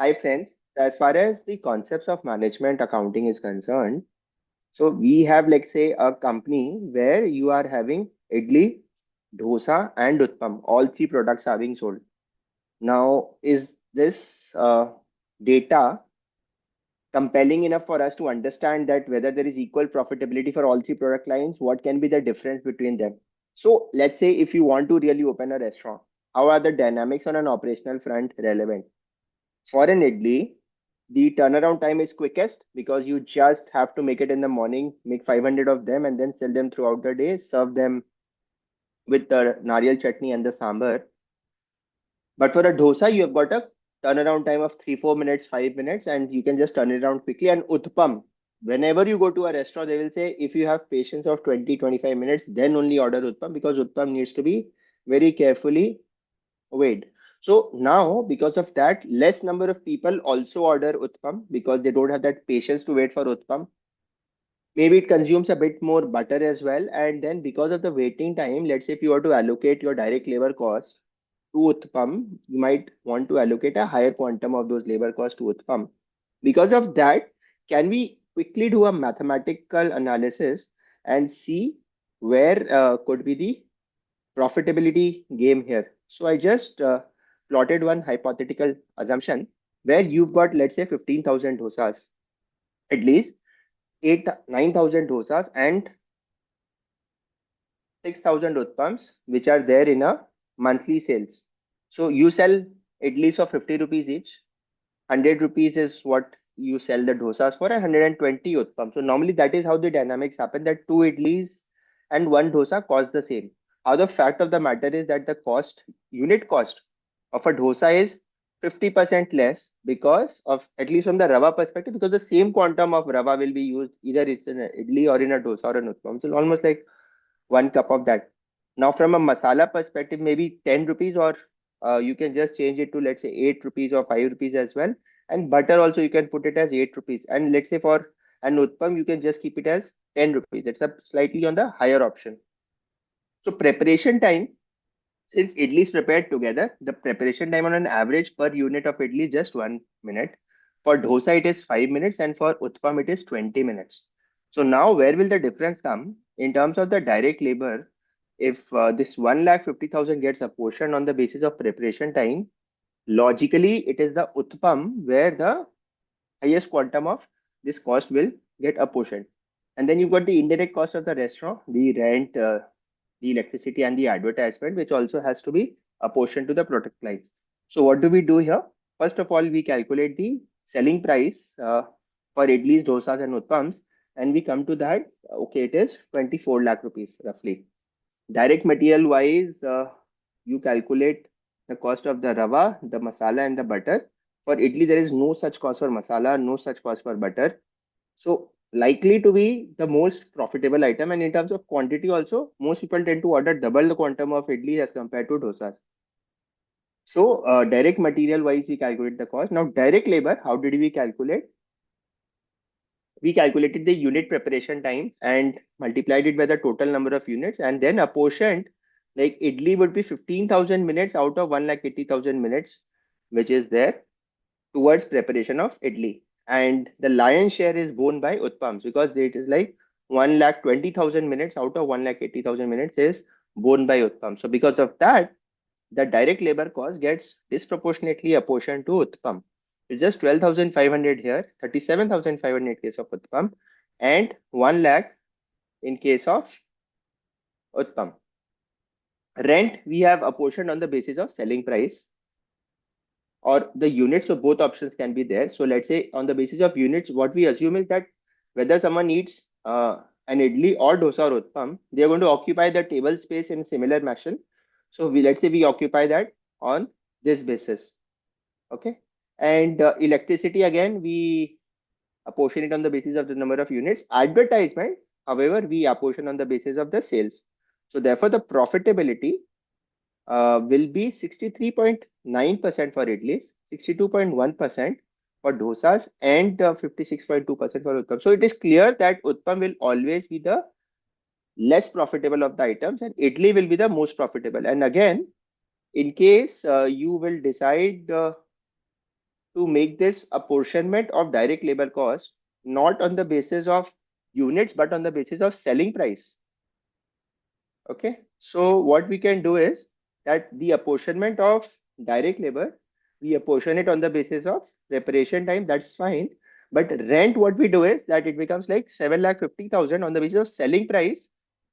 Hi friends, as far as the concepts of management accounting is concerned, so we have, let's say, a company where you are having idli, dosa, and uttapam. All three products are being sold. Now, is this data compelling enough for us to understand that whether there is equal profitability for all three product lines? What can be the difference between them? So, let's say if you want to really open a restaurant, how are the dynamics on an operational front relevant? For an idli, the turnaround time is quickest because you just have to make it in the morning, make 500 of them, and then sell them throughout the day, serve them with the nariyal chutney and the sambar. But for a dosa, you have got a turnaround time of 3, 4 minutes, 5 minutes, and you can just turn it around quickly. And uttapam, whenever you go to a restaurant, they will say if you have patience of 20, 25 minutes, then only order uttapam because uttapam needs to be very carefully weighed. So now, because of that, less number of people also order Uttapam because they don't have that patience to wait for Uttapam. Maybe it consumes a bit more butter as well. And then because of the waiting time, let's say if you were to allocate your direct labor cost to Uttapam, you might want to allocate a higher quantum of those labor costs to Uttapam. Because of that, can we quickly do a mathematical analysis and see where could be the profitability game here? So I just plotted one hypothetical assumption where you've got, let's say, 15,000 dosas, at least 9,000 dosas and 6,000 utpams, which are there in a monthly sales. So you sell idlis of 50 rupees each. 100 rupees is what you sell the dosas for, and 120 utpam. So normally that is how the dynamics happen, that two idlis and one dosa cost the same. How the fact of the matter is that the unit cost of a dosa is 50% less because of, at least from the rava perspective, because the same quantum of rava will be used either it's in an idli or in a dosa or an utpam. So almost like 1 cup of that. Now, from a masala perspective, maybe 10 rupees, or you can just change it to, let's say, 8 rupees or 5 rupees as well. And butter also, you can put it as 8 rupees. And let's say for an utpam, you can just keep it as 10 rupees. It's a slightly on the higher option. So, preparation time, since idli is prepared together, the preparation time on an average per unit of idli is just 1 minute. For dosa, it is 5 minutes, and for utpam, it is 20 minutes. So now, where will the difference come in terms of the direct labor? If this 1,50,000 gets apportioned on the basis of preparation time, logically, it is the utpam where the highest quantum of this cost will get apportioned. And then you've got the indirect cost of the restaurant, the rent, the electricity, and the advertisement, which also has to be apportioned to the product lines. So what do we do here? First of all, we calculate the selling price for idlis, dosas, and utpams, and we come to that. Okay, it is 24 lakh rupees roughly. Direct material wise, you calculate the cost of the rava, the masala, and the butter. For idli, there is no such cost for masala, no such cost for butter. So likely to be the most profitable item. And in terms of quantity also, most people tend to order double the quantum of idli as compared to dosas. So direct material wise, we calculate the cost. Now direct labor, how did we calculate? We calculated the unit preparation time and multiplied it by the total number of units, and then apportioned, like idli would be 15,000 minutes out of 1,80,000 minutes, which is there towards preparation of idli. And the lion's share is borne by utpams because it is like 1,20,000 minutes out of 1,80,000 minutes is borne by utpam. So because of that, the direct labor cost gets disproportionately apportioned to Uttapam. It's just 12,500 here, 37,500 in case of Uttapam, and 1 lakh in case of Uttapam. Rent, we have apportioned on the basis of selling price or the units, so both options can be there. So let's say on the basis of units, what we assume is that whether someone eats an idli or dosa or Uttapam, they are going to occupy the table space in similar fashion. So let's say we occupy that on this basis. Okay. And electricity, again, we apportion it on the basis of the number of units. Advertisement, however, we apportion on the basis of the sales. So therefore, the profitability will be 63.9% for idlis, 62.1% for dosas, and 56.2% for utpam. So it is clear that utpam will always be the less profitable of the items, and idli will be the most profitable. And again, in case you will decide to make this apportionment of direct labor cost not on the basis of units but on the basis of selling price. Okay, so what we can do is that the apportionment of direct labor, we apportion it on the basis of preparation time, that's fine. But rent, what we do is that it becomes like 7,50,000 on the basis of selling price.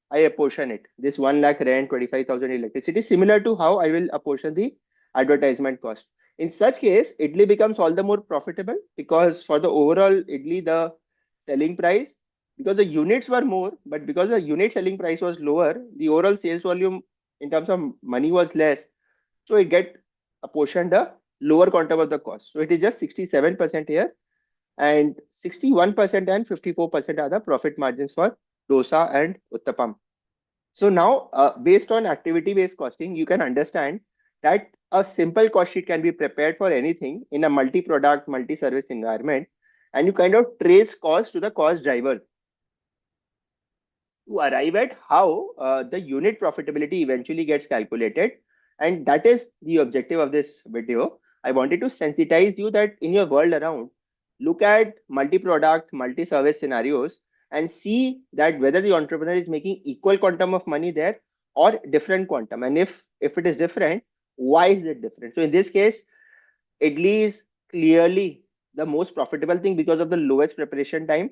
I apportion it. This 1 lakh rent, 25,000 electricity, similar to how I will apportion the advertisement cost. In such case, Idli becomes all the more profitable because for the overall Idli, the selling price, because the units were more, but because the unit selling price was lower, the overall sales volume in terms of money was less. So it get apportioned a lower quantum of the cost. So it is just 67% here, and 61% and 54% are the profit margins for dosa and uttapam. So now, based on activity-based costing, you can understand that a simple cost sheet can be prepared for anything in a multi-product, multi-service environment, and you kind of trace cost to the cost drivers to arrive at how the unit profitability eventually gets calculated. And that is the objective of this video. I wanted to sensitize you that in your world around, look at multi-product, multi-service scenarios and see that whether the entrepreneur is making equal quantum of money there or different quantum. And if it is different, why is it different? So in this case, idli is clearly the most profitable thing because of the lowest preparation time,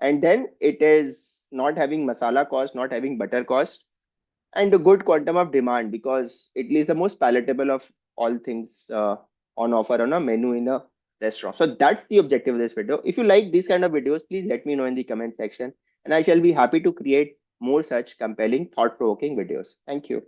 and then it is not having masala cost, not having butter cost, and a good quantum of demand because Italy is the most palatable of all things on offer on a menu in a restaurant. So that's the objective of this video. If you like these kind of videos, please let me know in the comment section, and I shall be happy to create more such compelling, thought-provoking videos. Thank you.